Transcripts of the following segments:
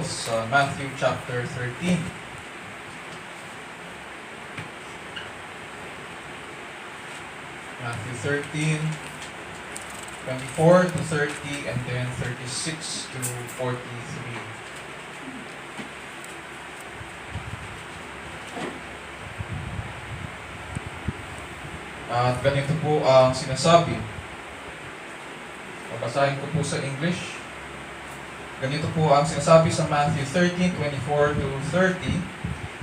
sa Matthew chapter 13. Matthew 13, 24 to 30, and then 36 to 43. At ganito po ang sinasabi. Babasahin ko po sa English. Ganito po ang sinasabi sa Matthew 13, 24 to 30.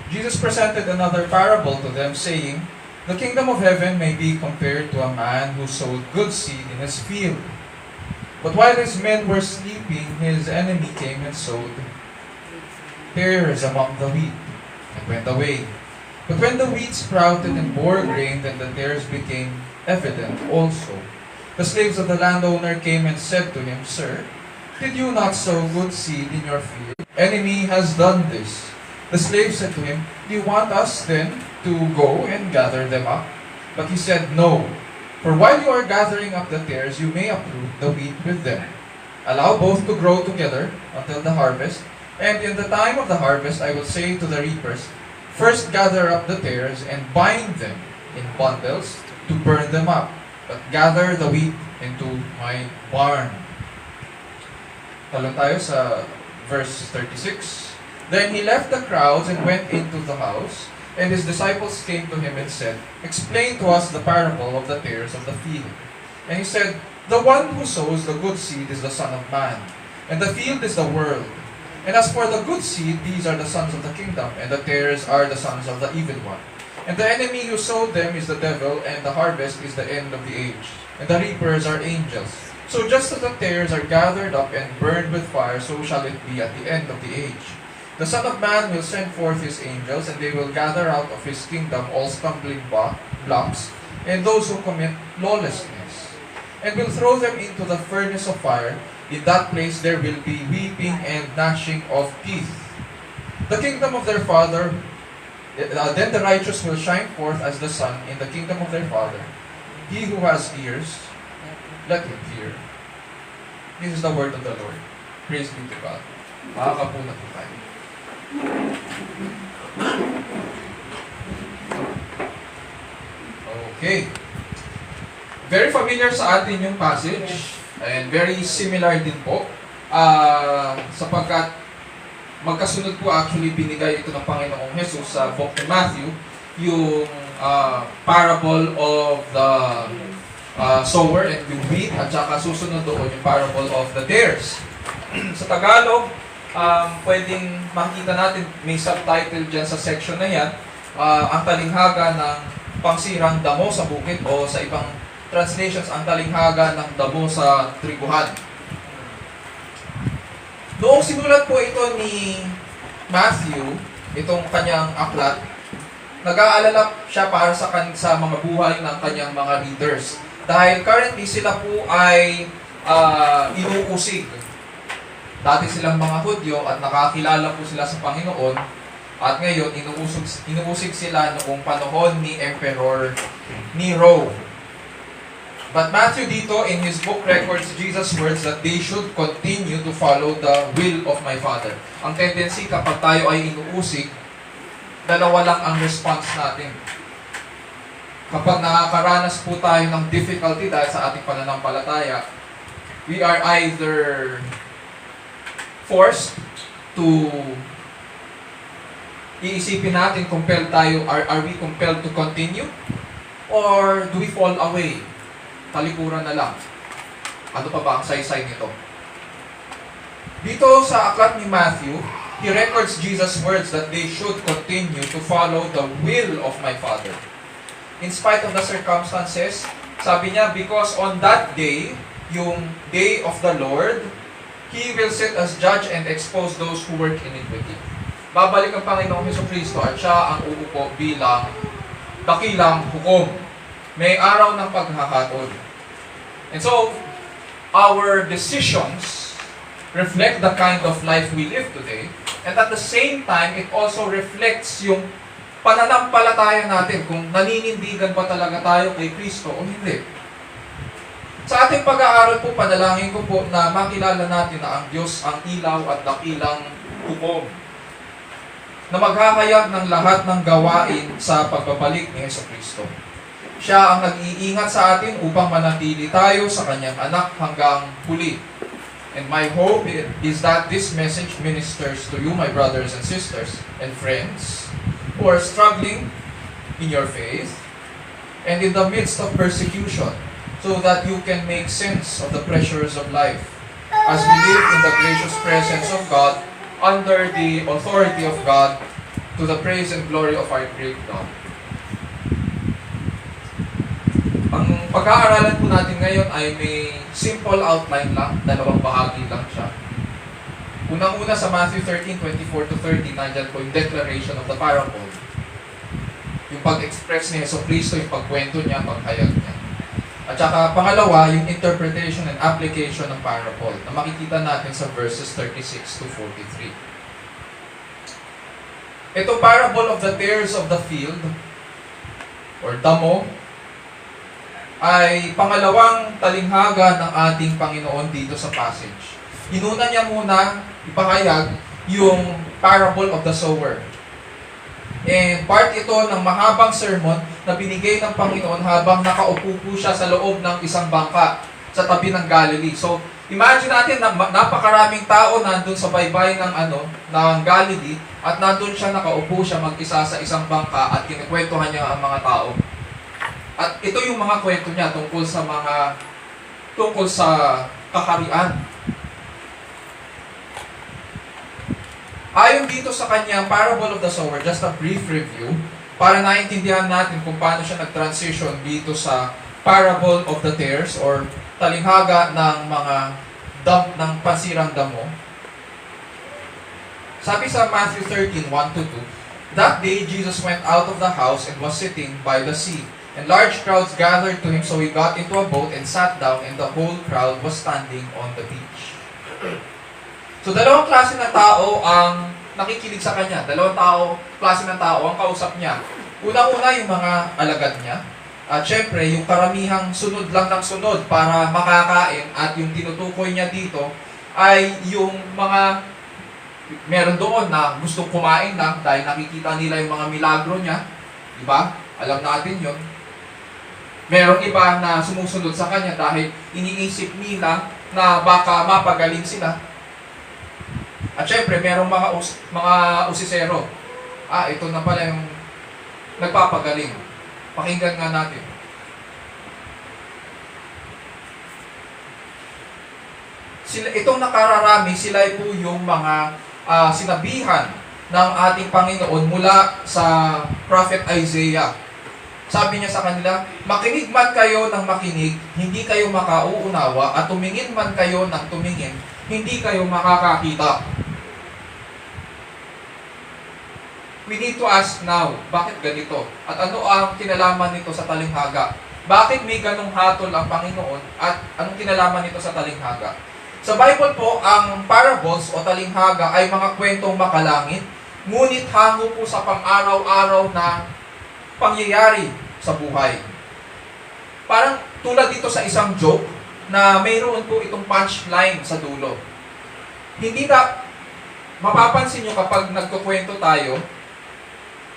Jesus presented another parable to them, saying, "The kingdom of heaven may be compared to a man who sowed good seed in his field. But while his men were sleeping, his enemy came and sowed tares among the wheat, and went away. But when the wheat sprouted and bore grain, then the tares became evident also. The slaves of the landowner came and said to him, 'Sir, did you not sow good seed in your field? Enemy has done this.' The slave said to him, 'Do you want us then to go and gather them up?' But he said, 'No, for while you are gathering up the tares, you may uproot the wheat with them. Allow both to grow together until the harvest, and in the time of the harvest I will say to the reapers, first gather up the tares and bind them in bundles to burn them up, but gather the wheat into my barn.'" Talon tayo sa verse 36. "Then he left the crowds and went into the house, and his disciples came to him and said, 'Explain to us the parable of the tares of the field.' And he said, 'The one who sows the good seed is the Son of Man, and the field is the world. And as for the good seed, these are the sons of the kingdom, and the tares are the sons of the evil one. And the enemy who sowed them is the devil, and the harvest is the end of the age. And the reapers are angels. So just as the tares are gathered up and burned with fire, so shall it be at the end of the age. The Son of Man will send forth his angels, and they will gather out of his kingdom all stumbling blocks, and those who commit lawlessness, and will throw them into the furnace of fire. In that place there will be weeping and gnashing of teeth. The kingdom of their Father, then the righteous will shine forth as the sun in the kingdom of their Father. He who has ears, let him hear." This is the word of the Lord. Praise be to God. Makakapuna po tayo. Okay. Very familiar sa atin yung passage. And very similar din po, sapagkat magkasunod po actually binigay ito ng Panginoong Jesus sa book ni Matthew, yung parable of the sower and yung wheat, at saka susunod doon yung parable of the tares. Sa Tagalog, pwedeng makita natin, may subtitle dyan sa section na yan, ang talinghaga ng pangsirang damo sa bukid, o sa ibang translations, ang talinghaga ng damo sa tribuhan. Noong sinulat po ito ni Matthew, itong kanyang aklat, nag-aalala siya para sa mga buhay ng kanyang mga readers. Dahil currently sila po ay inuusig. Dati silang mga Hudyo at nakakilala po sila sa Panginoon, at ngayon inuusig sila noong panahon ni Emperor Nero. But Matthew dito, in his book, records Jesus' words that they should continue to follow the will of my Father. Ang tendency kapag tayo ay inuusig, dalawa lang ang response natin. Kapag nakakaranas po tayo ng difficulty dahil sa ating pananampalataya, we are either forced to iisipin natin, compelled tayo, are we compelled to continue? Or do we fall away? Talikuran na lang. Ano pa ba ang saysay nito? Dito sa aklat ni Matthew, he records Jesus' words that they should continue to follow the will of my Father. In spite of the circumstances, sabi niya, because on that day, yung day of the Lord, He will sit as judge and expose those who work iniquity. Babalik ang Panginoong Jesucristo at siya ang uupo bilang dakilang hukom. May araw ng paghahatol. And so, our decisions reflect the kind of life we live today, and at the same time, it also reflects yung pananampalataya natin, kung naninindigan ba talaga tayo kay Kristo o hindi. Sa ating pag-aaral po, panalangin ko po na makilala natin na ang Diyos ang ilaw at dakilang hukom na maghahayag ng lahat ng gawain sa pagbabalik ni Jesucristo. Siya ang nag-iingat sa atin upang manatili tayo sa kanyang anak hanggang huli. And my hope is that this message ministers to you, my brothers and sisters and friends, who are struggling in your faith and in the midst of persecution, so that you can make sense of the pressures of life as we live in the gracious presence of God under the authority of God, to the praise and glory of our great God. Ang pag-aaralan po natin ngayon ay may simple outline lang, dalawang bahagi lang siya. Unang-una sa Matthew 13:24-30, nandyan po yung declaration of the parable. Yung pag-express ni Jesucristo, yung pagkwento niya, paghayag niya. At saka pangalawa, yung interpretation and application ng parable na makikita natin sa verses 36-43. Ito parable of the tares of the field or damo ay pangalawang talinghaga ng ating Panginoon dito sa passage. Inuna niya muna ipahayag yung parable of the sower. And part ito ng mahabang sermon na binigay ng Panginoon habang nakaupo po siya sa loob ng isang bangka sa tabi ng Galilee. So, imagine natin na napakaraming tao nandun sa baybay ng Galilee at nandun siya nakaupo siya mag-isa sa isang bangka at kinikwentuhan niya ang mga tao. At ito yung mga kwento niya tungkol sa kaharian. Ayon dito sa kanyang parable of the sower, just a brief review, para naintindihan natin kung paano siya nag-transition dito sa parable of the tares or talinghaga ng ng pansirang damo. Sabi sa Matthew 13:1-2, that day Jesus went out of the house and was sitting by the sea. And large crowds gathered to him, so he got into a boat and sat down, and the whole crowd was standing on the beach. So, dalawang klase ng tao ang nakikinig sa kanya. Klase ng tao ang kausap niya. Una-una yung mga alagad niya. At syempre, yung karamihang sunod lang ng sunod para makakain. At yung tinutukoy niya dito ay yung mga meron doon na gustong kumain lang dahil nakikita nila yung mga milagro niya. Diba? Alam natin yun. Merong iba na sumusunod sa kanya dahil iniisip nila na baka mapagaling sila. At syempre, merong mga usisero. Ito na pala yung nagpapagaling. Pakinggan nga natin. Itong nakararami, sila po yung mga sinabihan ng ating Panginoon mula sa Prophet Isaiah. Sabi niya sa kanila, makinig man kayo ng makinig, hindi kayo makauunawa, at tumingin man kayo ng tumingin, hindi kayo makakakita. We need to ask now, bakit ganito? At ano ang kinalaman nito sa talinghaga? Bakit may ganong hatol ang Panginoon at anong kinalaman nito sa talinghaga? Sa Bible po, ang parables o talinghaga ay mga kwentong makalangit, ngunit hango po sa pang-araw-araw na pangyayari sa buhay. Parang tulad dito sa isang joke na mayroon po itong punchline sa dulo. Hindi mapapansin nyo kapag nagkukwento tayo,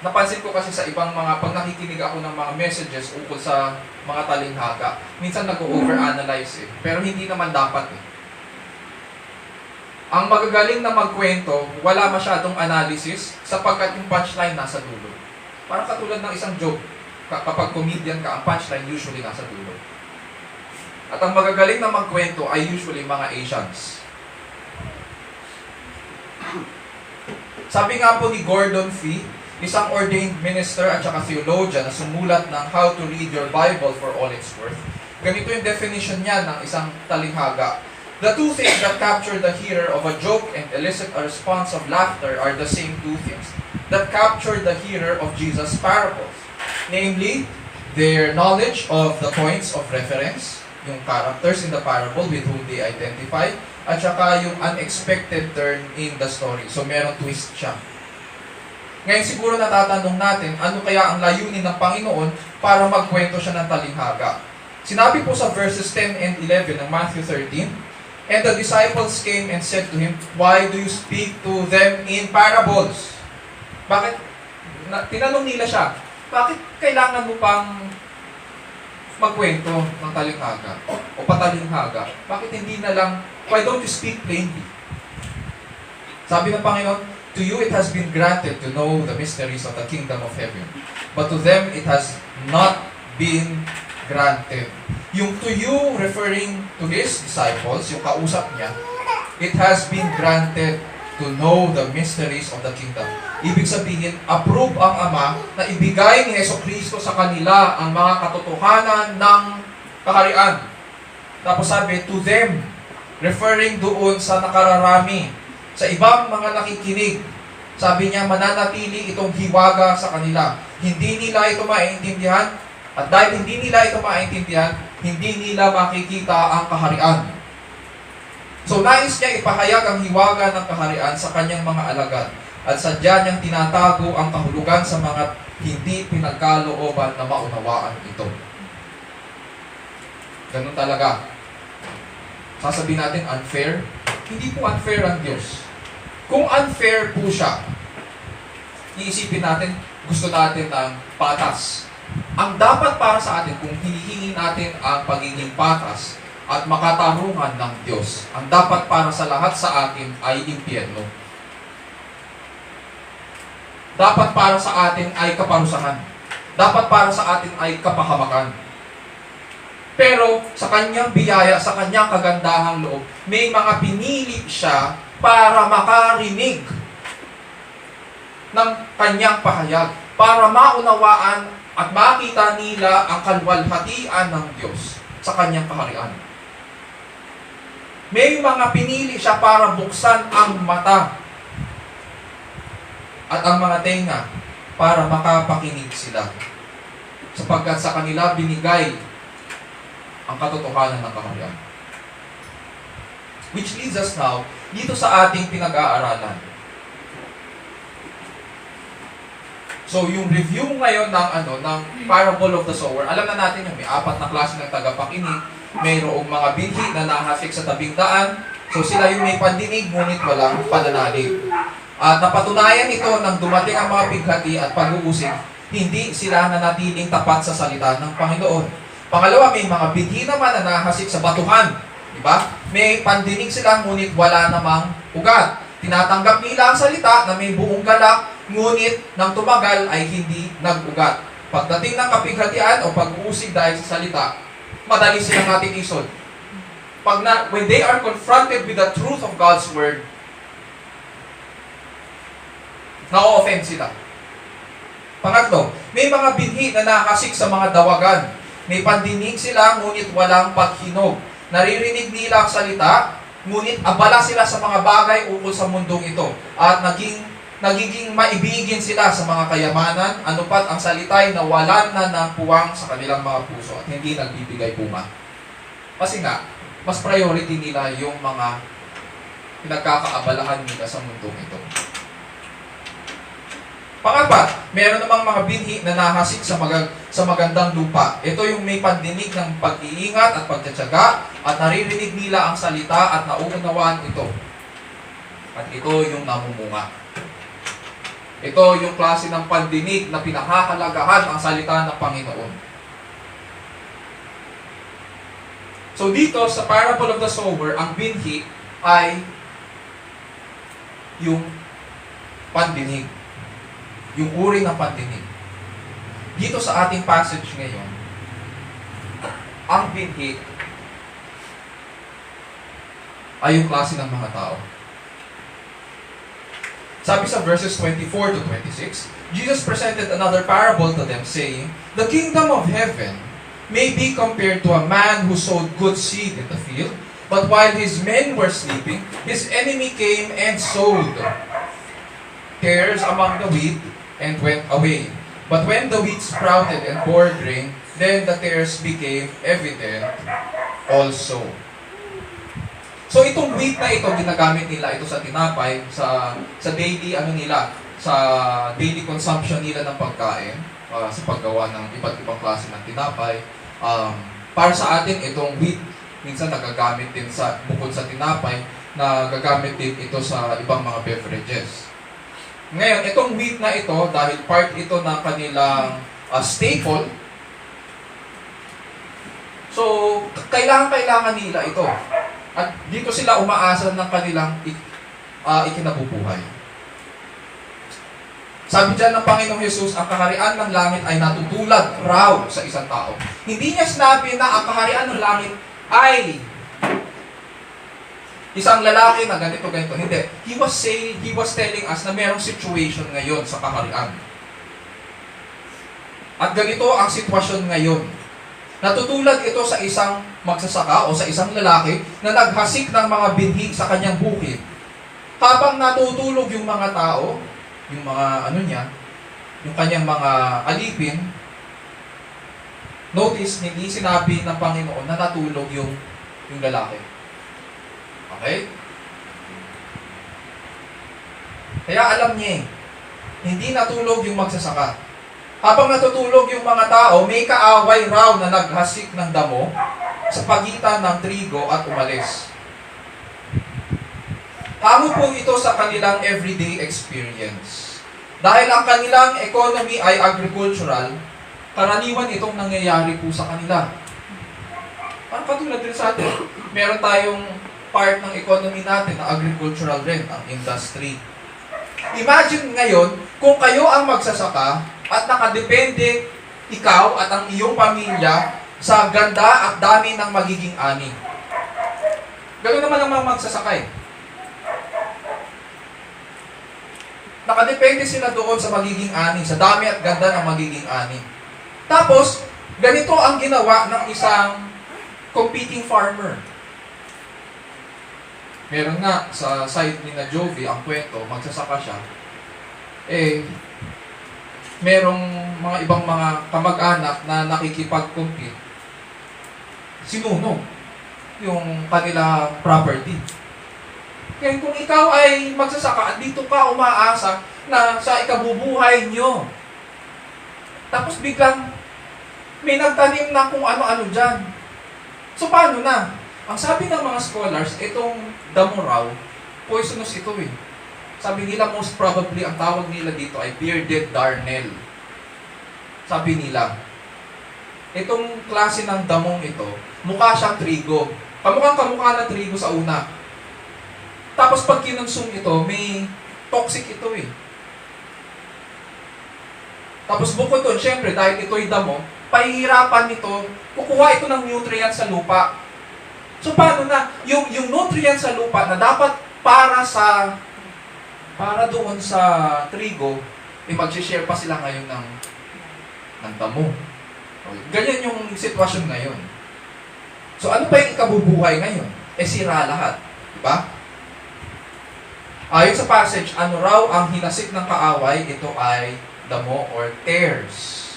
napansin ko kasi sa ibang pag nakikinig ako ng mga messages ukol sa mga talinghaga, minsan nag-overanalyze pero hindi naman dapat Ang magagaling na magkwento, wala masyadong analysis sapagkat yung punchline nasa dulo. Parang katulad ng isang joke. Kapag comedian ka, ang punchline usually nasa dulo. At ang magagaling na magkwento ay usually mga Asians. Sabi nga po ni Gordon Fee, isang ordained minister at saka theologian na sumulat ng How to Read Your Bible for All It's Worth, ganito yung definition niya ng isang talinghaga. The two things that capture the hearer of a joke and elicit a response of laughter are the same two things that capture the hearer of Jesus' parables. Namely, their knowledge of the points of reference, yung characters in the parable with whom they identify, at saka yung unexpected turn in the story. So, meron twist siya. Ngayon siguro natatanong natin, ano kaya ang layunin ng Panginoon para magkwento siya ng talinghaga? Sinabi po sa verses 10 and 11 ng Matthew 13, And the disciples came and said to him, "Why do you speak to them in parables?" Bakit? Tinanong nila siya, bakit kailangan mo pang magkwento ng talinghaga o patalinghaga? Bakit hindi na lang, why don't you speak plainly? Sabi ng Panginoon, "To you it has been granted to know the mysteries of the kingdom of heaven, but to them it has not been granted." Yung to you referring to his disciples, yung kausap niya, it has been granted to know the mysteries of the kingdom. Ibig sabihin, approve ang Ama na ibigay ni Jesucristo sa kanila ang mga katotohanan ng kaharian. Tapos sabi, to them, referring doon sa nakararami, sa ibang mga nakikinig. Sabi niya, mananatili itong hiwaga sa kanila. Hindi nila ito maintindihan, at dahil hindi nila ito maintindihan, hindi nila makikita ang kaharian. So nais niya ipahayag ang hiwaga ng kaharian sa kanyang mga alagad, at sadya niyang tinatago ang kahulugan sa mga hindi pinagkalooban na maunawaan ito. Ganun talaga. Sasabihin natin unfair? Hindi po unfair ang Diyos. Kung unfair po siya, iisipin natin, gusto natin ng patas. Ang dapat para sa atin, kung hinihingi natin ang pagiging patas at makatarungan ng Diyos, ang dapat para sa lahat sa atin ay impyerno. Dapat para sa atin ay kaparusahan. Dapat para sa atin ay kapahamakan. Pero sa kanyang biyaya, sa kanyang kagandahang loob, may mga pinili siya para makarinig ng kanyang pahayag, para maunawaan at makita nila ang kalwalhatian ng Diyos sa kanyang kaharian. May mga pinili siya para buksan ang mata at ang mga tenga para makapakinig sila, sapagkat sa kanila binigay ang katotohanan ng kaharian. Which leads us now dito sa ating pinag-aaralan. So, yung review ngayon ng parable of the sower, alam na natin yung may 4 na klase ng tagapakinig, mayroong mga binhi na nahasik sa tabing daan, so sila yung may pandinig, ngunit walang pananalig. At napatunayan ito nang dumating ang mga bighati at pag-uusig, hindi sila nanatiling tapat sa salita ng Panginoon. Pangalawa, may mga binhi naman na nahasik sa batuhan. Diba? May pandinig sila, ngunit wala namang ugat. Tinatanggap nila ang salita na may buong galak, ngunit nang tumagal ay hindi nag-ugat. Pagdating ng kapighatian o pag-uusig dahil sa salita, madali silang natitisod. When they are confronted with the truth of God's Word, na-offend sila. Pangatlo, may mga binhi na nakasik sa mga dawagan. May pandinig sila, ngunit walang paghinog. Naririnig nila ang salita, ngunit abala sila sa mga bagay ukol sa mundong ito. At nagiging maibigin sila sa mga kayamanan, anupat ang salita'y nawalan na ng puwang sa kanilang mga puso at hindi nagbibigay bunga. Kasi nga, mas priority nila yung mga pinagkakaabalahan nila sa mundong ito. Pangapat, meron namang mga binhi na nahasik sa magandang lupa. Ito yung may pandinig ng pag-iingat at pagtsatsaga at naririnig nila ang salita at nauunawaan ito. At ito yung namumunga. Ito yung klase ng pandinig na pinakahalagahan ang salita ng Panginoon. So dito sa parable of the sower, ang binhi ay yung pandinig. Yung uri ng pandinig. Dito sa ating passage ngayon, ang binhi ay yung klase ng mga tao. Sabi sa verses 24 to 26, Jesus presented another parable to them, saying, "The kingdom of heaven may be compared to a man who sowed good seed in the field, but while his men were sleeping, his enemy came and sowed tares among the wheat and went away. But when the wheat sprouted and bore grain, then the tares became evident also." So itong wheat na ito, ginagamit nila ito sa tinapay, sa daily sa daily consumption nila ng pagkain, sa paggawa ng iba't ibang klase ng tinapay. Para sa atin, itong wheat Minsan nagagamit din bukod sa tinapay, nagagamit din ito sa ibang mga beverages. Ngayon, itong wheat na ito, dahil part ito ng kanilang staple, so kailangan nila ito. At dito sila umaasa ng kanilang ikinabubuhay. Sabi dyan ng Panginoong Jesus, ang kaharian ng langit ay natutulad raw sa isang tao. Hindi niya sinabi na ang kaharian ng langit ay isang lalaki na ganito. Hindi. He was telling us na mayroong situation ngayon sa kaharian. At ganito ang sitwasyon ngayon. Natutulad ito sa isang magsasaka o sa isang lalaki na naghasik ng mga binhi sa kanyang bukid. Habang natutulog yung mga tao, yung mga yung kanyang mga alipin, notice, hindi sinabi ng Panginoon na natulog yung lalaki. Okay? Kaya alam niya hindi natulog yung magsasaka. Habang natutulog yung mga tao, may kaaway raw na naghasik ng damo sa pagitan ng trigo at umalis. Hango po ito sa kanilang everyday experience. Dahil ang kanilang economy ay agricultural, karaniwan itong nangyayari po sa kanila. Parang katulad din sa atin, meron tayong part ng economy natin na agricultural rin, ang industry. Imagine ngayon, kung kayo ang magsasaka at nakadepende ikaw at ang iyong pamilya sa ganda at dami ng magiging ani. Ganoon naman ang mga magsasakay. Nakadepende sila doon sa magiging ani, sa dami at ganda ng magiging ani. Tapos, ganito ang ginawa ng isang competing farmer. Meron nga sa side ni na Jovi, ang kwento, magsasaka siya. Merong mga ibang mga kamag-anak na nakikipag-compete. Sinunog yung kanila property. Kaya kung ikaw ay magsasaka, dito ka umaasa na sa ikabubuhay nyo. Tapos biglang may nagtanim na kung ano-ano dyan. So paano na? Ang sabi ng mga scholars, itong damo raw, poisonous ito eh. Sabi nila most probably, ang tawag nila dito ay bearded darnel. Sabi nila, itong klase ng damong ito, mukha siyang trigo. Kamukhang-kamukha na trigo sa una. Tapos pag kinonsum ito, may toxic ito eh. Tapos bukod doon, syempre, dahil ito'y damo, pahihirapan nito, kukuha ito ng nutrients sa lupa. So paano na? Yung nutrients sa lupa na dapat para doon sa trigo, mag-share pa sila ngayon ng damo. Okay. Ganyan yung sitwasyon ngayon. So ano pa yung ikabubuhay ngayon? Sira lahat. Diba? Ayon sa passage, ano raw ang hinasik ng kaaway? Ito ay damo or tares.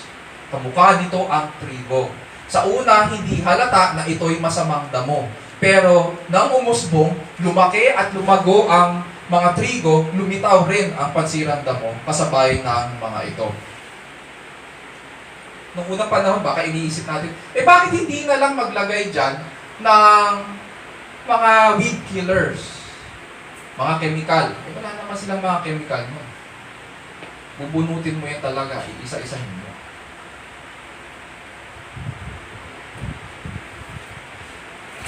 Kamukha nito ang trigo. Sa una, hindi halata na ito'y masamang damo. Pero nang umusbong, lumaki at lumago ang mga trigo, lumitaw rin ang pansirang damo kasabay ng mga ito. Noong unang panahon, baka iniisip natin, bakit hindi na lang maglagay dyan ng mga weed killers? Mga chemical. Wala naman silang mga chemical mo. Bubunutin mo yan talaga, isa-isahin mo.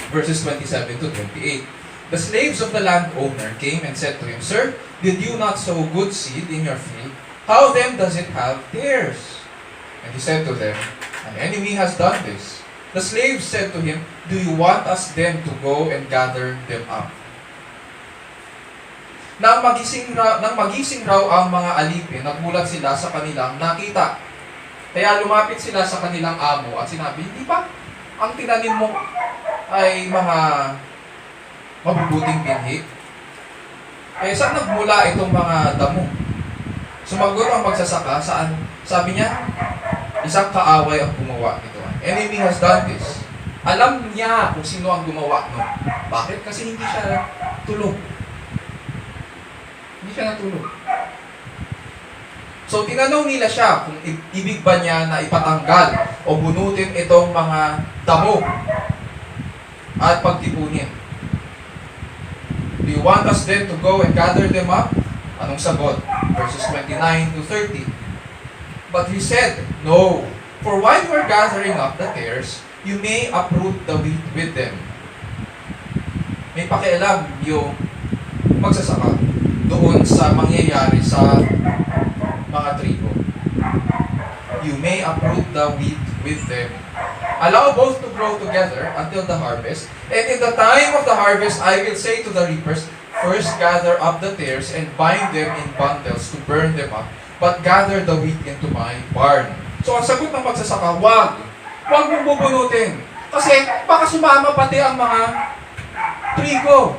Verses 27 to 28. The slaves of the landowner came and said to him, Sir, did you not sow good seed in your field? How then does it have tares? And he said to them, An enemy has done this. The slaves said to him, Do you want us then to go and gather them up? Nang magising raw ang mga alipin, nagmulat sila sa kanilang nakita. Kaya lumapit sila sa kanilang amo at sinabi, Hindi ba ang tinanim mo ay mga mabubuting binhi? Saan nagmula itong mga damo? Sumagot ang magsasaka, saan? Sabi niya, isang kaaway ang gumawa nito. Enemy has done this. Alam niya kung sino ang gumawa nun. Bakit? Kasi hindi siya tulog. Hindi siya natulog. So, tinanong nila siya kung ibig ba niya na ipatanggal o bunutin itong mga damo. at pagtipunin. Do you want us then to go and gather them up? Anong sagot? Verses 29 to 30. But he said, no, for while you are gathering up the tares, you may uproot the wheat with them. May pakialam yung magsasaka doon sa mangyayari sa mga trigo. You may uproot the wheat with them. Allow both to grow together until the harvest. And in the time of the harvest, I will say to the reapers, first gather up the tares and bind them in bundles to burn them up, but gather the wheat into my barn. So ang sagot ng magsasaka, wag mong bubunutin. Kasi baka sumama pati ang mga trigo.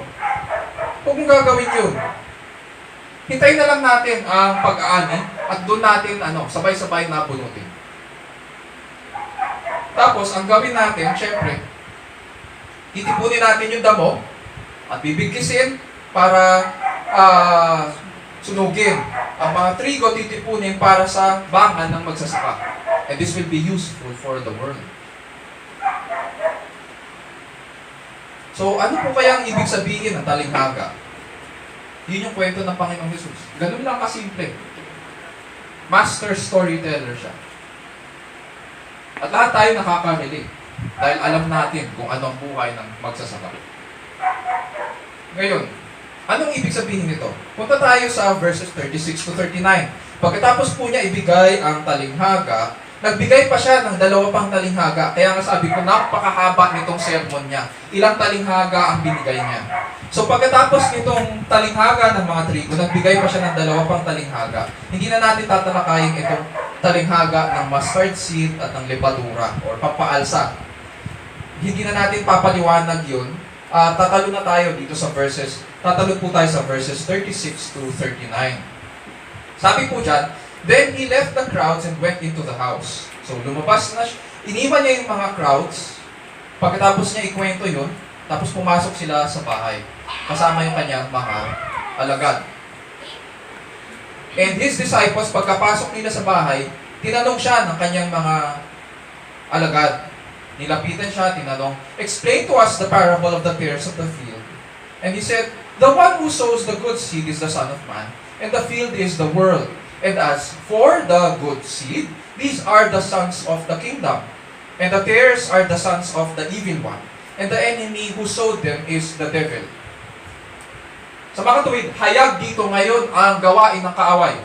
Huwag mong gagawin yun. Hintayin na lang natin ang pag-aani at doon natin sabay-sabay na bunutin. Tapos, ang gawin natin, syempre, titipunin natin yung damo at bibigkisin para sunugin. Ang mga trigo titipunin para sa bangan ng magsasaka. And this will be useful for the world. So, ano po kaya ang ibig sabihin ng talinghaga? Yun yung kwento ng Panginoong Jesus. Ganun lang kasimple. Master storyteller siya. At lahat tayo nakaka-relate dahil alam natin kung anong buhay ng magsasaka. Ngayon, anong ibig sabihin nito? Punta tayo sa verses 36 to 39. Pagkatapos po niya ibigay ang talinghaga, nagbigay pa siya ng 2 pang talinghaga. Kaya nga sabi ko, napakahaba nitong sermon niya. Ilang talinghaga ang binigay niya. So pagkatapos nitong talinghaga ng mga trigo, nagbigay pa siya ng 2 pang talinghaga. Hindi na natin tatalakayin itong talinghaga ng mustard seed at ng lepadura or pampaalsa. Hindi na natin papaliwanag yun. Tatalo na tayo dito sa verses. Tatalo po tayo sa verses 36 to 39. Sabi po dyan, then he left the crowds and went into the house. So lumabas na siya. Iniwan niya yung mga crowds. Pagkatapos niya ikwento yun, tapos pumasok sila sa bahay. Kasama yung kanyang mga alagad. And his disciples, pagkapasok nila sa bahay, tinanong siya ng kanyang mga alagad. Nilapitan siya, tinanong, explain to us the parable of the tares of the field. And he said, the one who sows the good seed is the Son of Man, and the field is the world. And as for the good seed, these are the sons of the kingdom. And the tares are the sons of the evil one. And the enemy who sowed them is the devil. Sa mga tuwid, hayag dito ngayon ang gawain ng kaaway.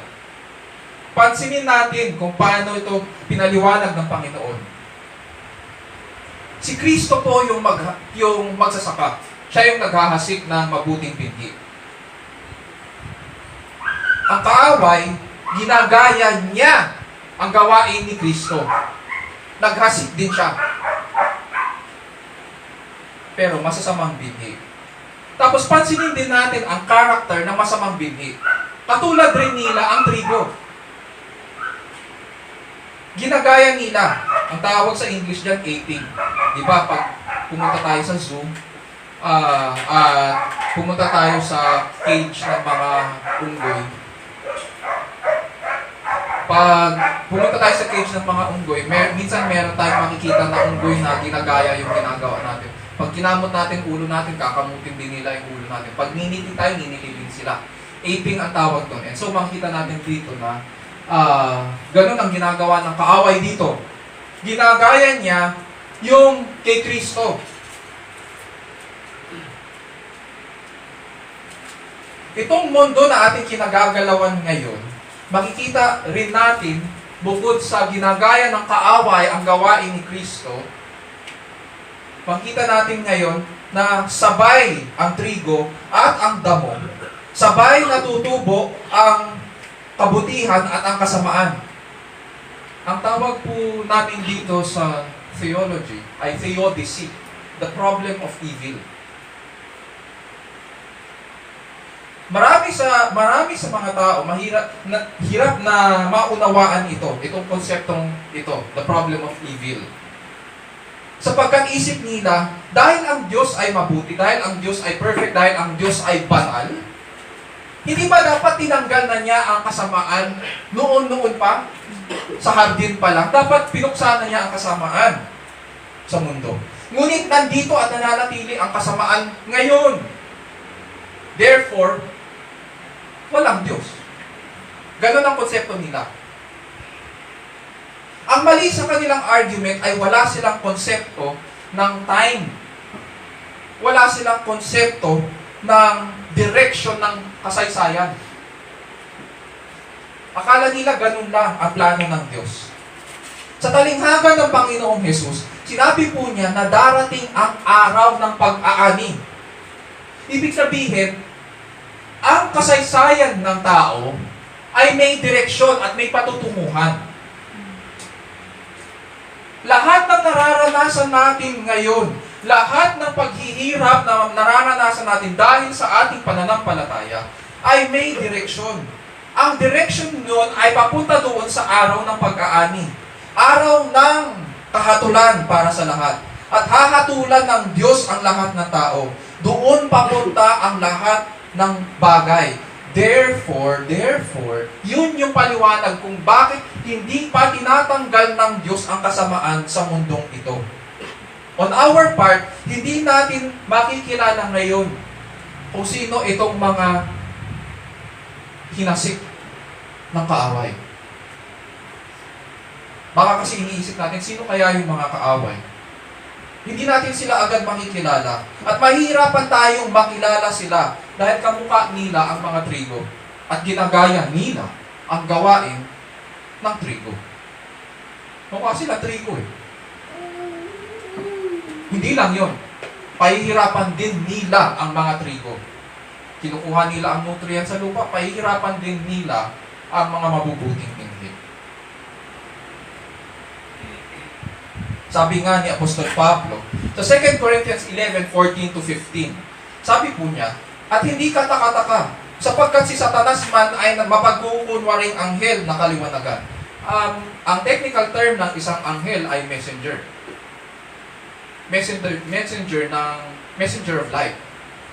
Pansinin natin kung paano ito pinaliwanag ng Panginoon. Si Kristo po yung magsasaka. Siya yung naghahasik ng mabuting binhi. Ang kaaway, ginagaya niya ang gawain ni Kristo. Naghasik din siya. Pero masasamang binhi. Tapos pansinin din natin ang karakter ng masamang binhi. Katulad rin nila ang trigo. Ginagaya nila. Ang tawag sa English dyan, aping. Di ba, pag pumunta tayo sa zoo, pumunta tayo sa cage ng mga unggoy. Pag pumunta tayo sa cage ng mga unggoy, minsan meron tayong makikita na unggoy na ginagaya yung ginagawa natin. Pag kinamot natin ulo natin, kakamutin din nila yung ulo natin. Pag niniti tayo, ninilibin sila. Aping ang tawag doon. And so makikita natin dito na ganun ang ginagawa ng kaaway dito. Ginagaya niya yung kay Kristo. Itong mundo na ating kinagagalawan ngayon, makikita rin natin, bukod sa ginagaya ng kaaway ang gawain ni Kristo, makita natin ngayon na sabay ang trigo at ang damo. Sabay natutubo ang kabutihan at ang kasamaan. Ang tawag po natin dito sa theology ay theodicy, the problem of evil. Marami sa mga tao hirap na maunawaan itong konseptong ito, the problem of evil. Sapagkat isip nila, dahil ang Diyos ay mabuti, dahil ang Diyos ay perfect, dahil ang Diyos ay banal, hindi ba dapat tinanggal na niya ang kasamaan noon pa, sa hardin pa lang? Dapat pinuksan na niya ang kasamaan sa mundo. Ngunit nandito at nananatili ang kasamaan ngayon. Therefore, walang Diyos. Ganon ang konsepto nila. Ang mali sa kanilang argument ay wala silang konsepto ng time. Wala silang konsepto ng direction ng kasaysayan. Akala nila ganun lang ang plano ng Diyos. Sa talinghaga ng Panginoong Hesus, sinabi po niya na darating ang araw ng pag-aani. Ibig sabihin, ang kasaysayan ng tao ay may direksyon at may patutunguhan. Lahat ng nararanasan natin ngayon, lahat ng paghihirap na nararanasan natin dahil sa ating pananampalataya, ay may direksyon. Ang direksyon nun ay papunta doon sa araw ng pag-aani. Araw ng kahatulan para sa lahat. At hahatulan ng Diyos ang lahat ng tao. Doon papunta ang lahat ng bagay. Therefore, yun yung paliwanag kung bakit hindi pa tinatanggal ng Diyos ang kasamaan sa mundong ito. On our part, hindi natin makikilala ngayon kung sino itong mga hinasik ng kaaway. Baka kasi iniisip natin, sino kaya yung mga kaaway? Hindi natin sila agad makikilala. At mahihirapan tayong makilala sila dahil kamukha nila ang mga trigo. At ginagaya nila ang gawain ng trigo. Mukha sila trigo eh. Hindi lang yon. Pahihirapan din nila ang mga trigo. Kinukuha nila ang nutrients sa lupa, pahihirapan din nila ang mga mabubuting inhit. Sabi nga ni Apostol Pablo, sa 2 Corinthians 11:14-15, sabi po niya, at hindi kataka-taka, sapagkat si Satanas man ay mapagkukunwaring anghel na kaliwanagan. Ang technical term ng isang anghel ay messenger. Messenger of light.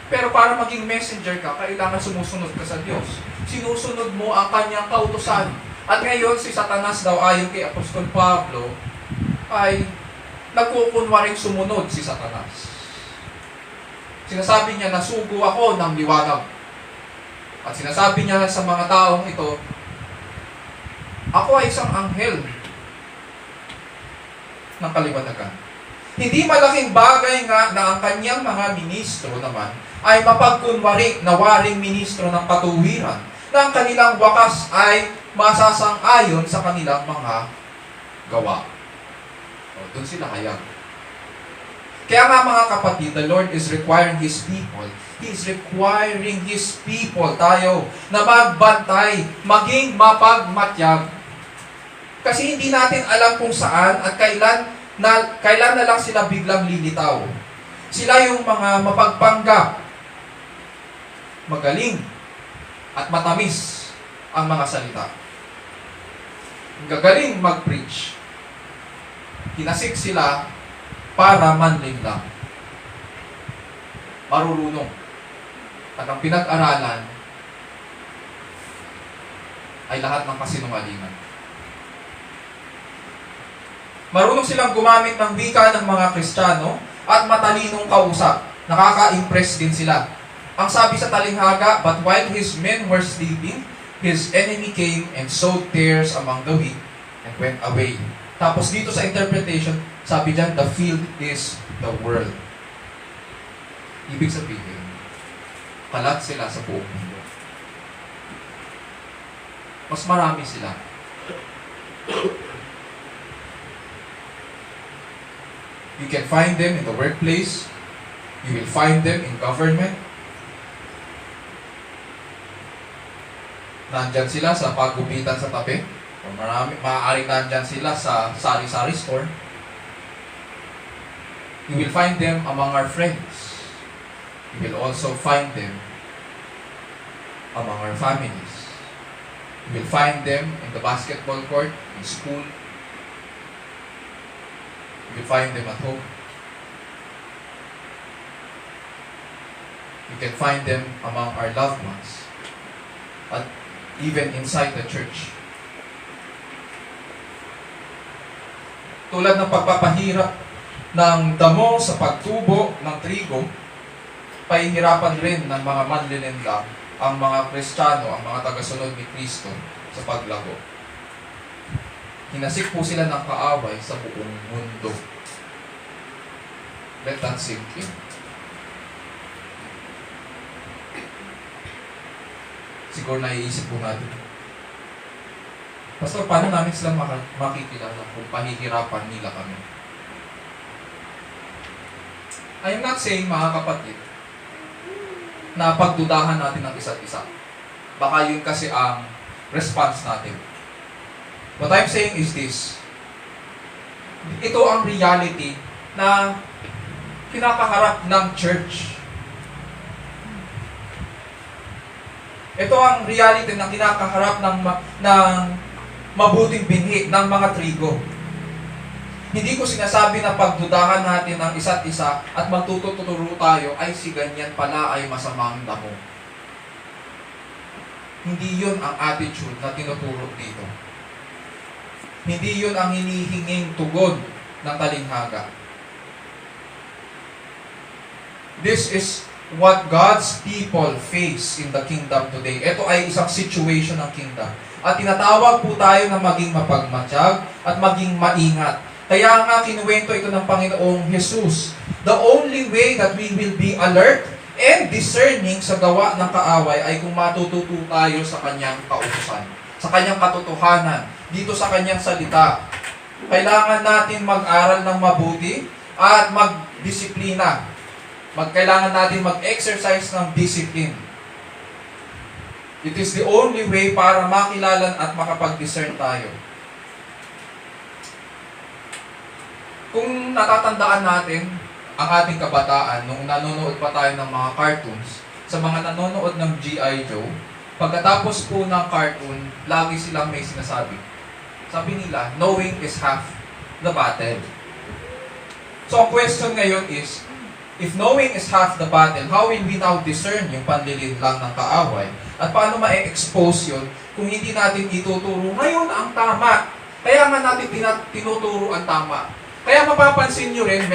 Pero para maging messenger ka, kailangan sumusunod ka sa Diyos. Sinusunod mo ang kanyang kautusan. At ngayon, si Satanas daw ayon kay Apostol Pablo, ay nagkukunwaring sumunod si Satanas. Sinasabi niya, nasugo ako ng liwanag. At sinasabi niya sa mga taong ito, ako ay isang anghel ng kaliwanagan. Hindi malaking bagay nga na ang kanyang mga ministro naman ay mapagkunwari na waring ministro ng katuwiran na ang kanilang wakas ay masasang-ayon sa kanilang mga gawa. O, doon sila hayag. Kaya nga mga kapatid, the Lord is requiring His people. He is requiring His people, tayo, na magbantay, maging mapagmatyag. Kasi hindi natin alam kung saan at kailan na lang sila biglang lilitaw. Sila yung mga mapagpanggap, magaling, at matamis ang mga salita. Gagaling mag-preach. Hinasik sila para manling lang. Marurunong. At ang pinag-aralan ay lahat ng kasinungalingan. Marunong silang gumamit ng wika ng mga Kristiyano at matalinong kausap. Nakaka-impress din sila. Ang sabi sa talinghaga, but while his men were sleeping, his enemy came and sowed tares among the wheat and went away. Tapos dito sa interpretation, sabi dyan, the field is the world. Ibig sabihin, kalat sila sa buong mundo. Mas marami sila. You can find them in the workplace. You will find them in government. Nandyan sila sa paggupitan sa tabi. O maaaring nandyan sila sa sari-sari store. You will find them among our friends. You will also find them among our families. You will find them in the basketball court, in school. You will find them at home. You can find them among our loved ones. At even inside the church. Tulad ng pagpapahirap ng damo sa pagtubo ng trigo, pahihirapan rin ng mga manlilinlang ang mga Kristiyano, ang mga tagasunod ni Kristo sa paglago. Hinasik po sila ng kaaway sa buong mundo. Let that sink in. Siguro naiisip po natin, Pastor, paano namin sila makikilala kung pahihirapan nila kami? I am not saying, mga kapatid, na pagdudahan natin ang isa't isa. Baka yun kasi ang response natin. What I'm saying is this. Ito ang reality na kinakaharap ng church. Ito ang reality na kinakaharap ng mabuting binhi ng mga trigo. Hindi ko sinasabi na pagdudahan natin ang isa't isa at magtututuro tayo, ay si ganyan pala ay masamang damo. Hindi yun ang attitude na tinuturo dito. Hindi yun ang hinihinging tugon ng talinghaga. This is what God's people face in the kingdom today. Ito ay isang situation ng kingdom. At tinatawag po tayo na maging mapagmatsyag at maging maingat. Kaya nga kinuwento ito ng Panginoong Jesus. The only way that we will be alert and discerning sa gawa ng kaaway ay kung matututo tayo sa kanyang kautusan, sa kanyang katotohanan, dito sa kanyang salita. Kailangan natin mag-aral ng mabuti at magdisiplina. Kailangan natin mag-exercise ng discipline. It is the only way para makilala at makapag-discern tayo. Kung natatandaan natin ang ating kabataan, nung nanonood pa tayo ng mga cartoons, sa mga nanonood ng G.I. Joe, pagkatapos po ng cartoon, lagi silang may sinasabi. Sabi nila, knowing is half the battle. So ang question ngayon is, if knowing is half the battle, how will we now discern yung panlilinlang ng kaaway? At paano ma-expose yun kung hindi natin ituturo ngayon ang tama? Kaya nga natin tinuturo ang tama. Kaya mapapansin nyo rin,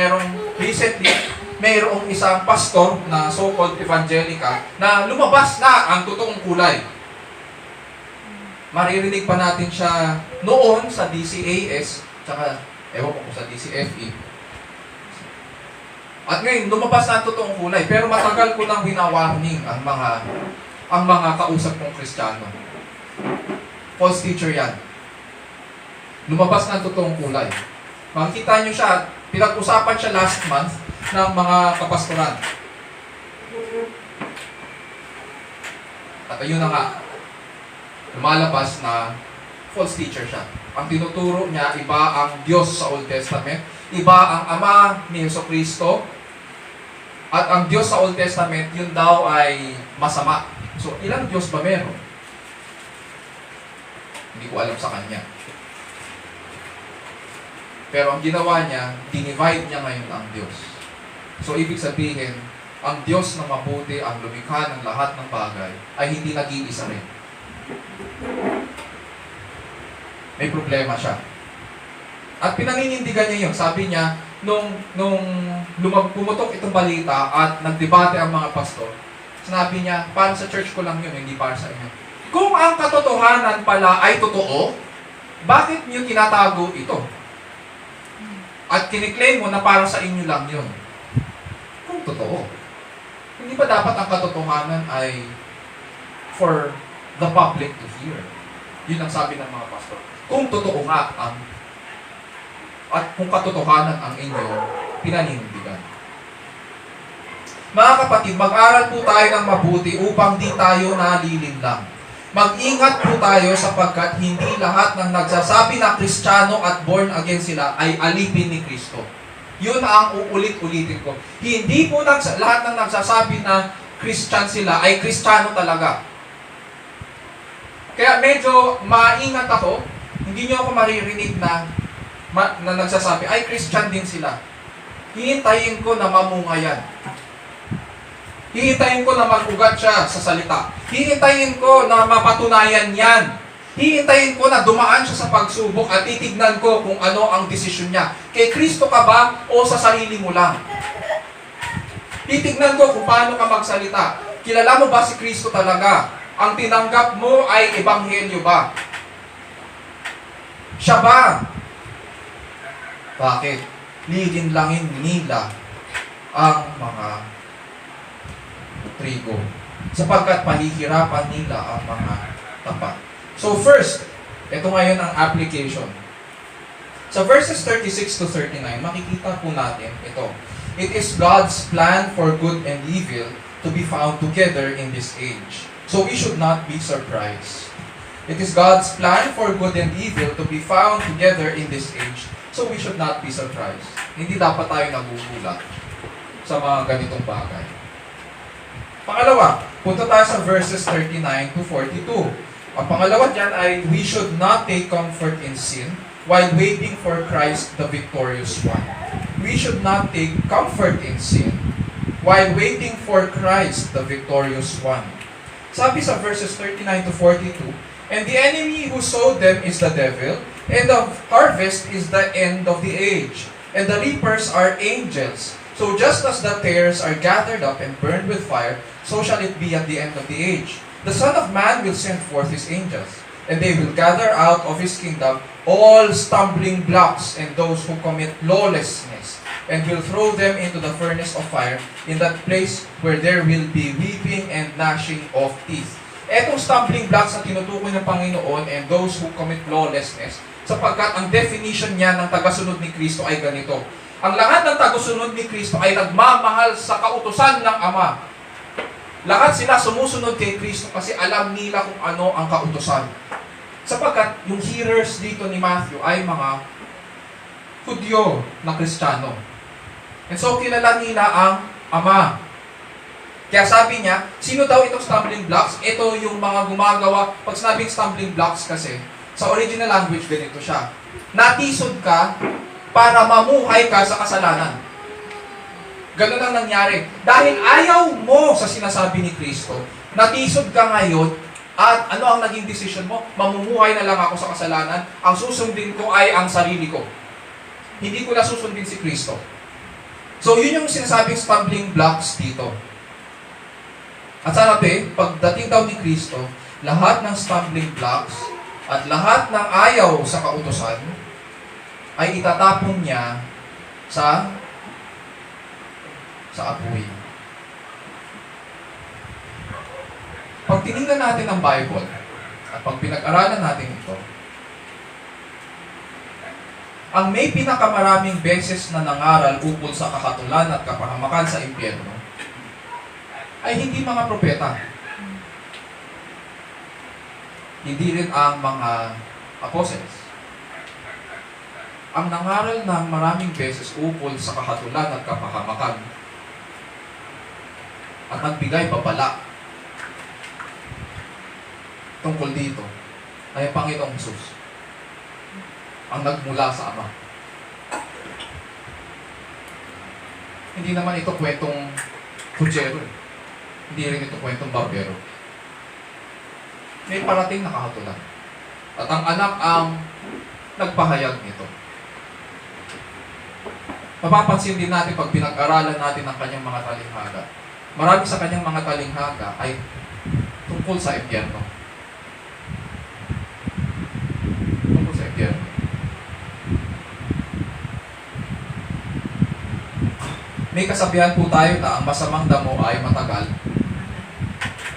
recently, mayroong isang pastor na so-called evangelical na lumabas na ang totoong kulay. Maririnig pa natin siya noon sa DCAS, tsaka ewan ko sa DCFE. At ngayon, lumabas na ang totoong kulay. Pero matagal ko nang winawarning ang mga kausap kong Kristiyano. False teacher yan. Lumabas na ang totoong kulay. Makikita nyo siya, pinag-usapan siya last month ng mga kapastoran. At ayun na nga, lumalabas na false teacher siya. Ang tinuturo niya, iba ang Diyos sa Old Testament, iba ang Ama ni Jesucristo, at ang Diyos sa Old Testament, yun daw ay masama. So, ilang Diyos ba meron? Hindi ko alam sa kanya. Pero ang ginawa niya, dinivide niya ngayon ang Diyos. So, ibig sabihin, ang Diyos na mabuti, ang lumikha ng lahat ng bagay, ay hindi nag-iisa rin. May problema siya. At pinaninindigan niya yun. Sabi niya, nung pumutok itong balita at nagdebate ang mga pastor, sinabi niya, para sa church ko lang yun, hindi para sa inyo. Kung ang katotohanan pala ay totoo, bakit niyo tinatago ito? At kiniklaim mo na para sa inyo lang yun. Kung totoo. Hindi ba dapat ang katotohanan ay for the public to hear? Yun ang sabi ng mga pastor. Kung totoo nga ang at kung katotohanan ang inyong pinaninindigan. Mga kapatid, mag-aral po tayo ng mabuti upang di tayo nalilinlang. Mag-ingat po tayo sapagkat hindi lahat ng nagsasabi na Kristiyano at born again sila ay alipin ni Kristo. Yun ang uulit-ulitin ko. Hindi po lahat ng nagsasabi na Christian sila ay Kristiyano talaga. Kaya medyo maingat ako, hindi nyo ako maririnig na nagsasabi, ay Christian din sila. Hihintayin ko na mamunga yan. Hihintayin ko na mag-ugat siya sa salita. Hihintayin ko na mapatunayan yan. Hihintayin ko na dumaan siya sa pagsubok at titignan ko kung ano ang desisyon niya. Kay Kristo ka ba o sa sarili mo lang? Titignan ko kung paano ka magsalita. Kilala mo ba si Kristo talaga? Ang tinanggap mo ay ebanghelyo ba? Siya ba? Bakit? Lilinlangin nila ang mga trigo sapagkat pahihirapan nila ang mga tapat. So first, ito ngayon ang application. Sa verses 36 to 39, makikita po natin ito. It is God's plan for good and evil to be found together in this age. So we should not be surprised. It is God's plan for good and evil to be found together in this age. So we should not be surprised. Hindi dapat tayo nagugulat sa mga ganitong bagay. Pangalawa, punta tayo sa verses 39 to 42. Ang pangalawa dyan ay, we should not take comfort in sin while waiting for Christ the victorious one. We should not take comfort in sin while waiting for Christ the victorious one. Sabi sa verses 39 to 42, and the enemy who sowed them is the devil, and the harvest is the end of the age, and the reapers are angels. So just as the tares are gathered up and burned with fire, so shall it be at the end of the age. The Son of Man will send forth his angels, and they will gather out of his kingdom all stumbling blocks and those who commit lawlessness, and will throw them into the furnace of fire, in that place where there will be weeping and gnashing of teeth. Etong stumbling blocks na tinutukoy ng Panginoon and those who commit lawlessness, sapagkat ang definition niya ng tagasunod ni Kristo ay ganito. Ang lahat ng tagasunod ni Kristo ay nagmamahal sa kautusan ng Ama. Lahat sila sumusunod kay Kristo kasi alam nila kung ano ang kautusan. Sapagkat yung hearers dito ni Matthew ay mga Hudyo na Kristiyano. And so kilala nila ang Ama. Kaya sabi niya, sino daw itong stumbling blocks? Ito yung mga gumagawa. Pag sinabing stumbling blocks kasi, sa original language ganito siya. Natisod ka para mamuhay ka sa kasalanan. Ganun ang nangyari. Dahil ayaw mo sa sinasabi ni Kristo, natisod ka ngayon, at ano ang naging decision mo? Mamumuhay na lang ako sa kasalanan. Ang susundin ko ay ang sarili ko. Hindi ko na susundin si Kristo. So, yun yung sinasabing stumbling blocks dito. At sabi, pagdating daw ni Kristo, lahat ng stumbling blocks at lahat ng ayaw sa kautusan ay itatapon niya sa apoy. Pag tinignan natin ang Bible at pag pinag-aralan natin ito, ang may pinakamaraming beses na nangaral ukol sa kakatulan at kapahamakan sa impyerno ay hindi mga propeta. Hindi rin ang mga apostles. Ang nangaral ng maraming beses ukol sa kakatulan at kapahamakan at nagbigay babala tungkol dito ay ang Panginoong Hesus, ang nagmula sa Ama. Hindi naman ito kwentong kutsero. Hindi rin ito kwentong barbero. May parating na kakatulan. At ang anak ang nagpahayag nito. Mapapansin din natin pag pinag-aralan natin ang kanyang mga talinghaga. Marami sa kanyang mga talinghaga ay tungkol sa impyerno. Tungkol sa impyerno. May kasabihan po tayo na ang masamang damo ay matagal.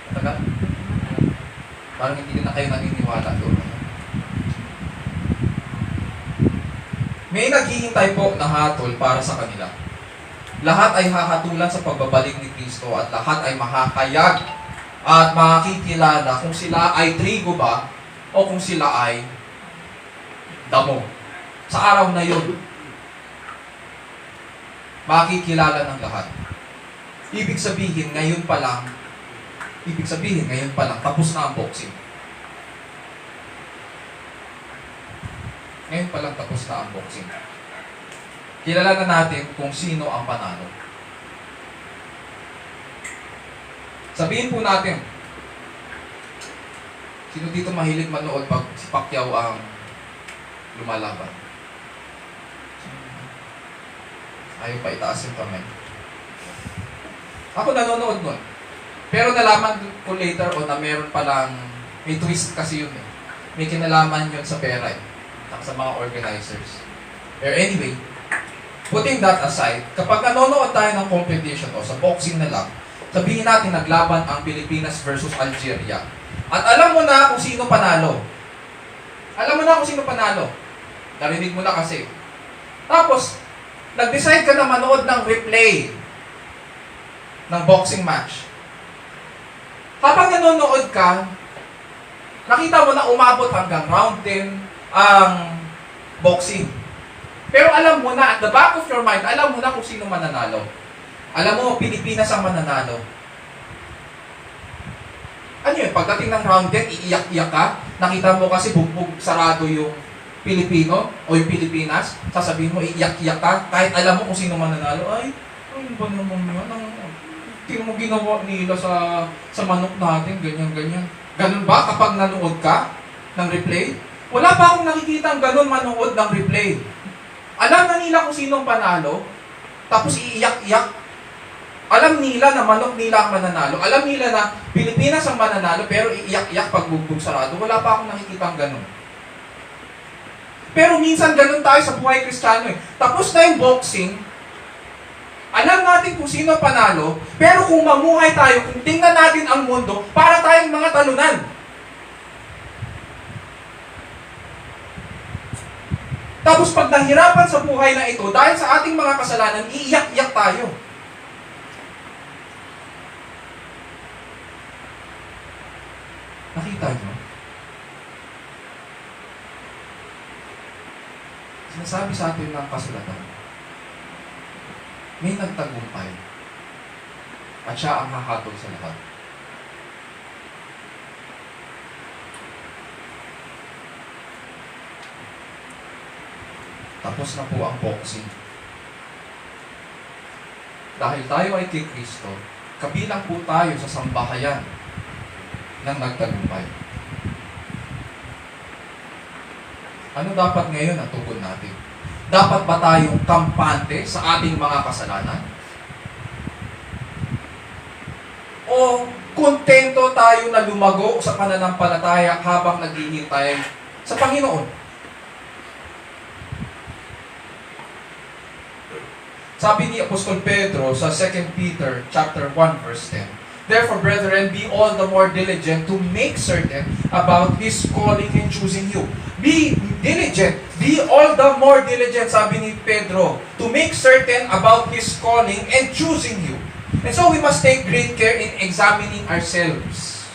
Matagal? Parang hindi na kayo naniniwala doon. May naghihintay po na hatol para sa kanila. Lahat ay hahatulan sa pagbabalik ni Kristo at lahat ay mahahayag at makikilala kung sila ay trigo ba o kung sila ay damo. Sa araw na yun, makikilala ng lahat. Ibig sabihin, ngayon pa lang, tapos na ang boxing. Ngayon pa lang tapos na ang boxing. Kilala na natin kung sino ang panalo. Sabihin po natin, Sino dito mahilig manood pag si Pacquiao ang lumalaban? Ayaw pa itaas yung kamay. Ako nanonood nun. Pero nalaman ko later on na meron palang, may twist kasi yun eh. May kinalaman yun sa pera eh. Sa mga organizers. Pero anyway, putting that aside, kapag nanonood tayo ng competition o sa boxing na lang, sabihin natin naglaban ang Pilipinas versus Algeria. At alam mo na kung sino panalo. Alam mo na kung sino panalo. Narinig mo na kasi. Tapos, nag-decide ka na manood ng replay ng boxing match. Habang nanonood ka, nakita mo na umabot hanggang round 10 ang boxing. Pero alam mo na, at the back of your mind, alam mo na kung sino mananalo. Alam mo, Pilipinas ang mananalo. Ano yun? Pagdating ng round 10, iiyak-iyak ka. Nakita mo kasi bugbog sarado yung Pilipino o yung Pilipinas. Sasabihin mo, iiyak-iyak ka. Kahit alam mo kung sino mananalo. Ay, ano ba naman yun? Tingnan mo ginawa nila sa manok natin, ganyan-ganyan. Ganun ba kapag nanood ka ng replay? Wala pa akong nakikita ang ganun manood ng replay. Alam na nila kung sinong panalo, tapos iiyak-iyak. Alam nila na manok nila ang mananalo. Alam nila na Pilipinas ang mananalo, pero iiyak-iyak pag bugbog sarado. Wala pa akong nakikita ang ganun. Pero minsan ganun tayo sa buhay Kristiyano eh. Tapos na yung boxing, alam natin kung sino panalo, pero kung mamuhay tayo, kung tingnan natin ang mundo, para tayong mga talunan. Tapos pag nahirapan sa buhay na ito, dahil sa ating mga kasalanan, iiyak-iyak tayo. Nakita nyo? Sinasabi sa atin ng kasulatan, may nagtagumpay at siya ang hahatol sa lahat. Tapos na po ang boxing. Dahil tayo ay kay Kristo, kabilang po tayo sa sambahayan ng nagtagumpay. Ano dapat ngayon ang tugon natin? Dapat ba tayong kampante sa ating mga kasalanan? O kontento tayo na lumago sa pananampalataya habang naghihintay sa Panginoon? Sabi ni Apostol Pedro sa 2 Peter chapter 1 verse 10, "Therefore, brethren, be all the more diligent to make certain about His calling and choosing you." Be diligent. Be all the more diligent, sabi ni Pedro, to make certain about His calling and choosing you. And so we must take great care in examining ourselves,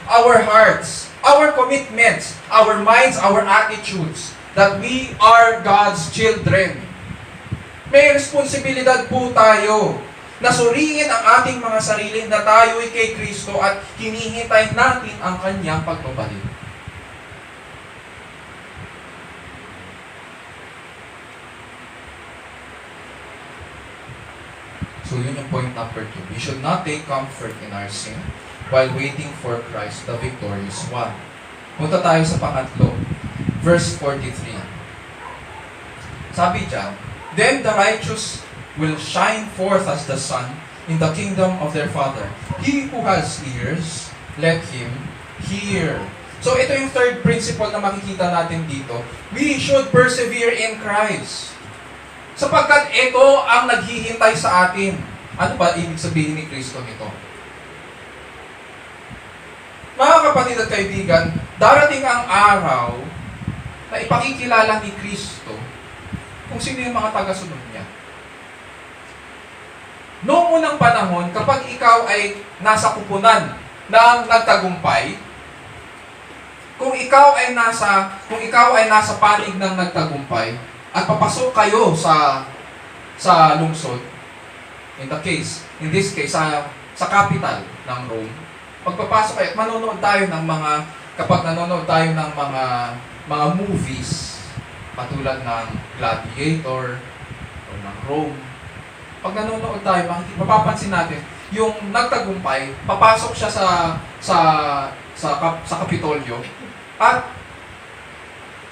our hearts, our commitments, our minds, our attitudes, that we are God's children. May responsibilidad po tayo na suriin ang ating mga sarili na tayo'y kay Kristo at hinihintay natin ang Kanyang pagbabalik. So yun yung point number 2. We should not take comfort in our sin while waiting for Christ, the victorious one. Punta tayo sa pangatlo. Verse 43. Sabi dyan, "Then the righteous will shine forth as the sun in the kingdom of their Father. He who has ears, let him hear." So ito yung third principle na makikita natin dito. We should persevere in Christ. Sapagkat ito ang naghihintay sa atin. Ano ba ibig sabihin ni Kristo nito? Mga kapatid at kaibigan, darating ang araw na ipakikilala ni Kristo kung sino yung mga tagasunod niya. Noong unang panahon, kapag ikaw ay nasa kupunan ng nagtagumpay, kung ikaw ay nasa panig ng nagtagumpay, at papasok kayo sa lungsod, in this case, sa capital ng Rome, pagpapasok kayo, manonood tayo ng kapag nanonood tayo ng mga movies, katulad ng Gladiator, o ng Rome, pag nanonood tayo, mapapansin natin, yung nagtagumpay, papasok siya sa sa Kapitolyo. At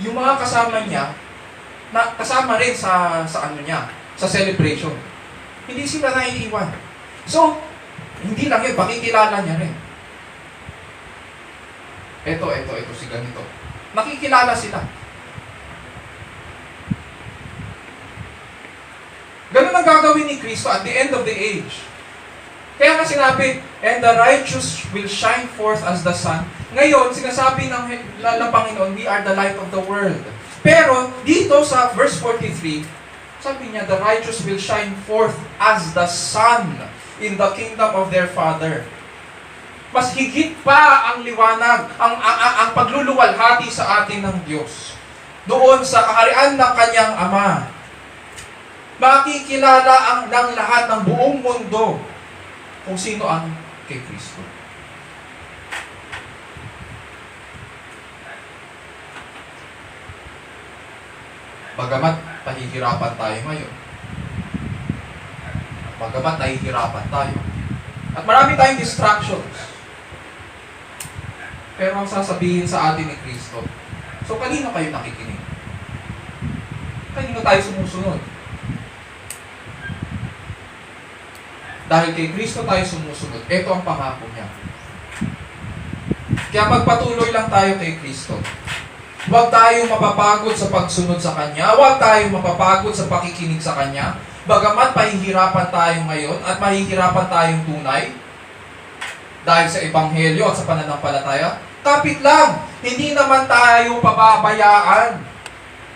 yung mga kasama niya, na kasama rin sa ano niya, sa celebration. Hindi sila naiiwan. So, hindi lang yun, makikilala niya rin. Ito, si ganito. Nakikilala sila. Ganun ang gagawin ni Kristo at the end of the age. Kaya nga sinabi, and the righteous will shine forth as the sun. Ngayon, sinasabi ng Panginoon, we are the light of the world. Pero, dito sa verse 43, sabi niya, the righteous will shine forth as the sun in the kingdom of their Father. Mas higit pa ang liwanag, ang pagluluwalhati sa atin ng Diyos. Doon sa kaharian ng kanyang Ama. Makikilala ng lahat ng buong mundo kung sino ang kay Kristo. Bagamat pahihirapan tayo ngayon. Bagamat nahihirapan tayo. At marami tayong distractions. Pero ang sasabihin sa atin ni Kristo, so kanino kayo nakikinig? Kanino tayo sumusunod? Dahil kay Kristo tayo sumusunod, ito ang pangako niya. Kaya magpatuloy lang tayo kay Kristo. Huwag tayong mapapagod sa pagsunod sa Kanya. Huwag tayong mapapagod sa pakikinig sa Kanya. Bagamat mahihirapan tayo ngayon at mahihirapan tayong tunay dahil sa Ebanghelyo at sa pananampalataya, kapit lang, hindi naman tayo pababayaan.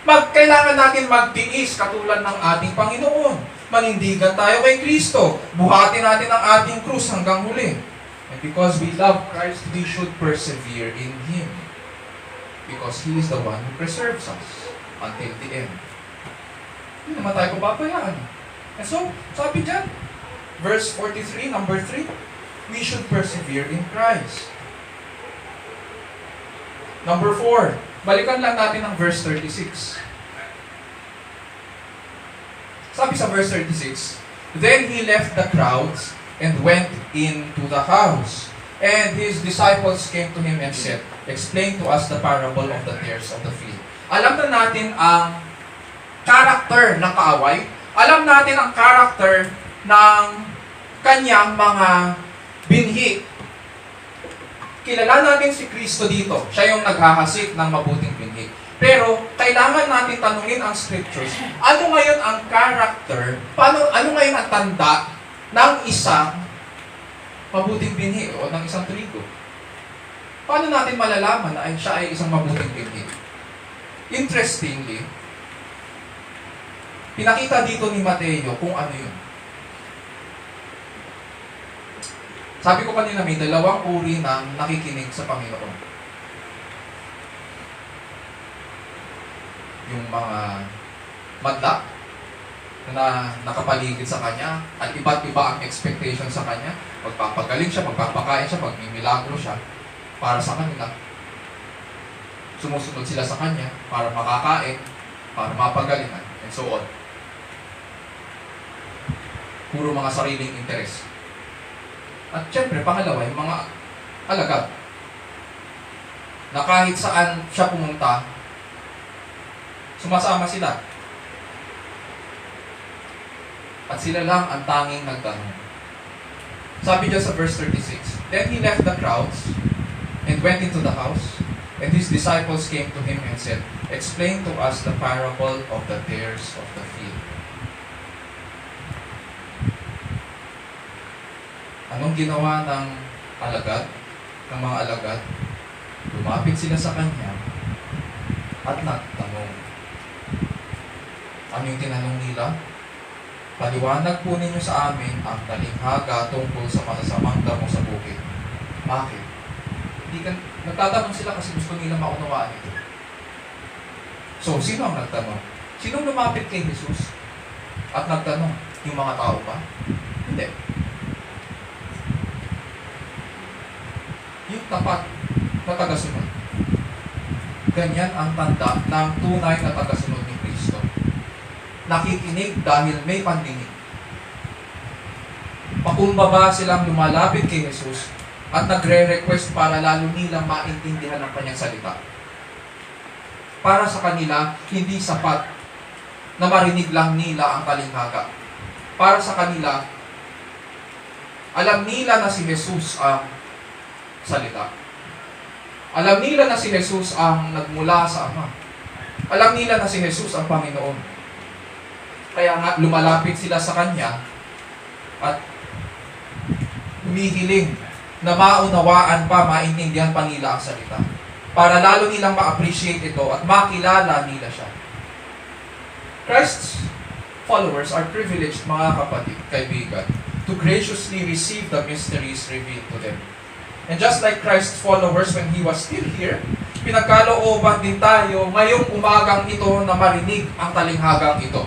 Kailangan natin magtiis katulad ng ating Panginoon. Manindigan tayo kay Kristo. Buhatin natin ang ating krus hanggang huli. And because we love Christ, we should persevere in Him. Because He is the one who preserves us until the end. Hindi naman tayo pababayaan. And so, sabi dyan, verse 43, number 3, we should persevere in Christ. Number 4, balikan lang natin ang verse 36. Sabi sa verse 36, then He left the crowds and went into the house. And His disciples came to Him and said, explain to us the parable of the tares of the field. Alam na natin ang character ng kaaway. Alam natin ang character ng kanyang mga binhi. Kilala natin si Kristo dito. Siya yung naghahasik ng mabuting binhi. Pero, kailangan natin tanungin ang scriptures. Ano ngayon ang character? Ano ngayon ang tanda ng isang mabuting binhi o ng isang trigo? Paano natin malalaman na siya ay isang mabuting binhi? Interestingly, pinakita dito ni Mateo kung ano yun. Sabi ko kanina, may dalawang uri ng nakikinig sa Panginoon. Yung mga madla na nakapaligid sa Kanya at iba't iba ang expectation sa Kanya. Magpapagaling siya, magpapakain siya, magmimilagro siya para sa kanila. Sumusunod sila sa Kanya para makakain, para mapagalingan, and so on. Puro mga sariling interes. At syempre, pangalawa, yung mga alagad na kahit saan siya pumunta, sumasama sila. At sila lang ang tanging nagtanong. Sabi dyan sa verse 36, then He left the crowds and went into the house, and His disciples came to Him and said, explain to us the parable of the tares of the field. Anong ginawa ng alagad, ng mga alagad? Lumapit sila sa Kanya at nagtanong. Ano yung tinanong nila? Paliwanag po ninyo sa amin ang talinghaga tungkol sa masasamang damo sa bukid. Bakit? Nagtatanong sila kasi gusto nila maunawaan ito. So, sino ang nagtanong? Sinong lumapit kay Jesus at nagtanong? Yung mga tao ba? Hindi. Yung tapat na tagasunod. Ganyan ang tanda ng tunay na tagasunod ni Kristo. Nakikinig dahil may pandinig. Pakumbaba silang lumalapit kay Jesus at nagre-request para lalo nilang maintindihan ang kanyang salita. Para sa kanila, hindi sapat na marinig lang nila ang talinghaga. Para sa kanila, alam nila na si Jesus ang salita. Alam nila na si Jesus ang nagmula sa Ama. Alam nila na si Jesus ang Panginoon. Kaya nga, lumalapit sila sa Kanya at humihiling na maunawaan pa, maintindihan pa nila ang salita. Para lalo nilang ma-appreciate ito at makilala nila siya. Christ's followers are privileged, mga kapatid, kaibigan, to graciously receive the mysteries revealed to them. And just like Christ's followers when He was still here, pinagkalooban din tayo ngayong umagang ito na marinig ang talinghagang ito.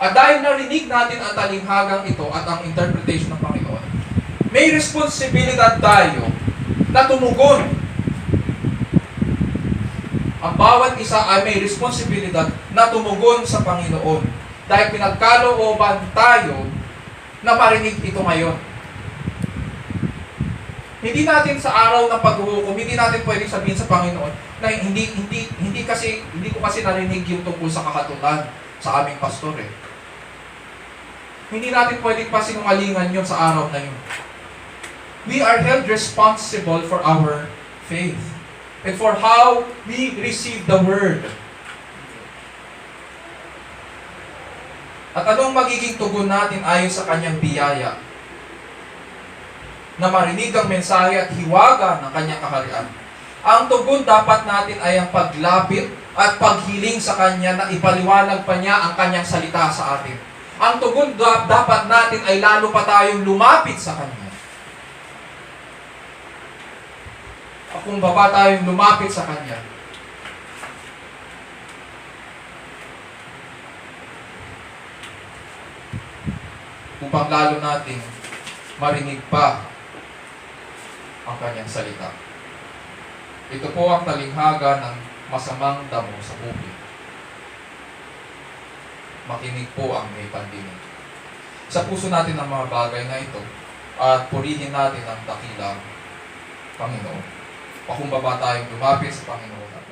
At dahil narinig natin ang talinghagang ito at ang interpretation ng Panginoon, may responsibilidad tayo na tumugon. Ang bawat isa ay may responsibilidad na tumugon sa Panginoon. Dahil pinagkalooban tayo na marinig ito ngayon. Hindi natin sa araw ng paghuhukom, hindi natin pwedeng sabihin sa Panginoon na hindi ko kasi narinig yung tungkol sa kakatulan sa aming pastor eh. Hindi natin pwedeng pasinungalingan yun sa araw na yun. We are held responsible for our faith and for how we receive the Word. At anong magiging tugon natin ayon sa Kanyang biyaya? Na marinig ang mensahe at hiwaga ng Kanyang kaharian. Ang tugon dapat natin ay ang paglapit at paghiling sa Kanya na ipaliwanag pa niya ang Kanyang salita sa atin. Ang tugon dapat natin ay lalo pa tayong lumapit sa Kanya. Kung baba tayong lumapit sa Kanya, upang lalo nating marinig pa ang Kanyang salita. Ito po ang talinghaga ng masamang damo sa bukid. Makinig po ang may pandinig. Sa puso natin ang mga bagay na ito at purihin natin ang dakilang Panginoon. Pakumbaba tayong lumapit sa Panginoon at